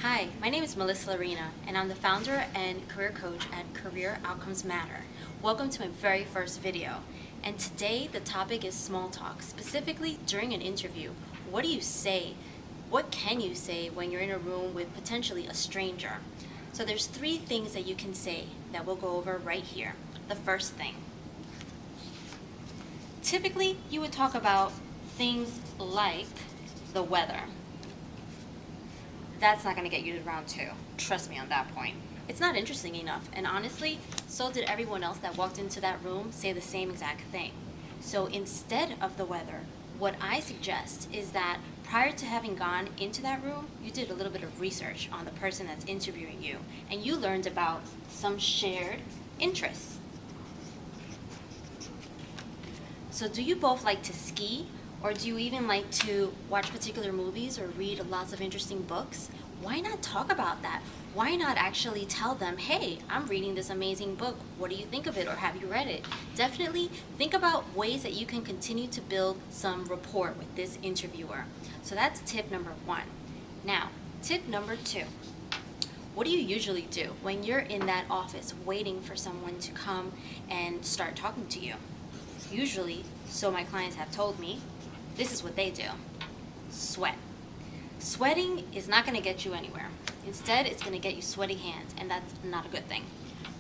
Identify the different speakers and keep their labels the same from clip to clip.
Speaker 1: Hi, my name is Melissa Larina, and I'm the founder and career coach at Career Outcomes Matter. Welcome to my very first video. And today the topic is small talk, specifically during an interview. What do you say? What can you say when you're in a room with potentially a stranger? So there's 3 things that you can say that we'll go over right here. The first thing. Typically, you would talk about things like the weather. That's not going to get you to round 2. Trust me on that point. It's not interesting enough, and honestly, so did everyone else that walked into that room say the same exact thing. So instead of the weather, what I suggest is that prior to having gone into that room, you did a little bit of research on the person that's interviewing you, and you learned about some shared interests. So do you both like to ski? Or do you even like to watch particular movies or read lots of interesting books? Why not talk about that? Why not actually tell them, hey, I'm reading this amazing book. What do you think of it, or have you read it? Definitely think about ways that you can continue to build some rapport with this interviewer. So that's tip number 1. Now, tip number 2. What do you usually do when you're in that office waiting for someone to come and start talking to you? Usually, so my clients have told me, this is what they do. Sweat. Sweating is not going to get you anywhere. Instead, it's going to get you sweaty hands, and that's not a good thing.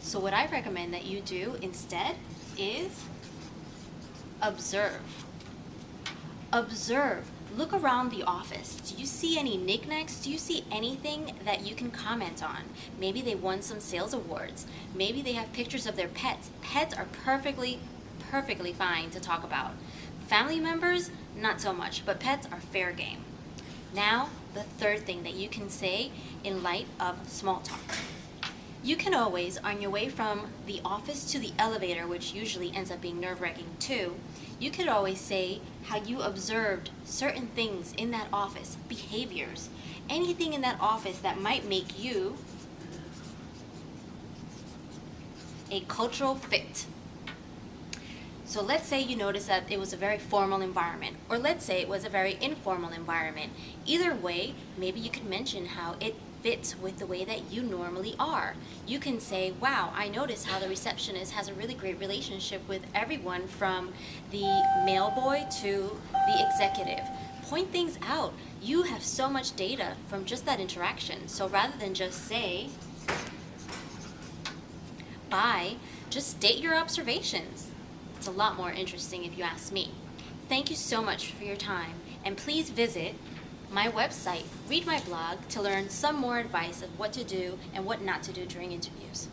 Speaker 1: So what I recommend that you do instead is observe. Observe. Look around the office. Do you see any knickknacks? Do you see anything that you can comment on? Maybe they won some sales awards. Maybe they have pictures of their pets. Pets are perfectly fine to talk about. Family members, not so much, but pets are fair game. Now, the third thing that you can say in light of small talk. You can always, on your way from the office to the elevator, which usually ends up being nerve-wracking too, you could always say how you observed certain things in that office, behaviors, anything in that office that might make you a cultural fit. So let's say you notice that it was a very formal environment, or let's say it was a very informal environment. Either way, maybe you could mention how it fits with the way that you normally are. You can say, wow, I noticed how the receptionist has a really great relationship with everyone from the mailboy to the executive. Point things out. You have so much data from just that interaction. So rather than just say, bye, just state your observations. It's a lot more interesting if you ask me. Thank you so much for your time, and please visit my website, read my blog to learn some more advice of what to do and what not to do during interviews.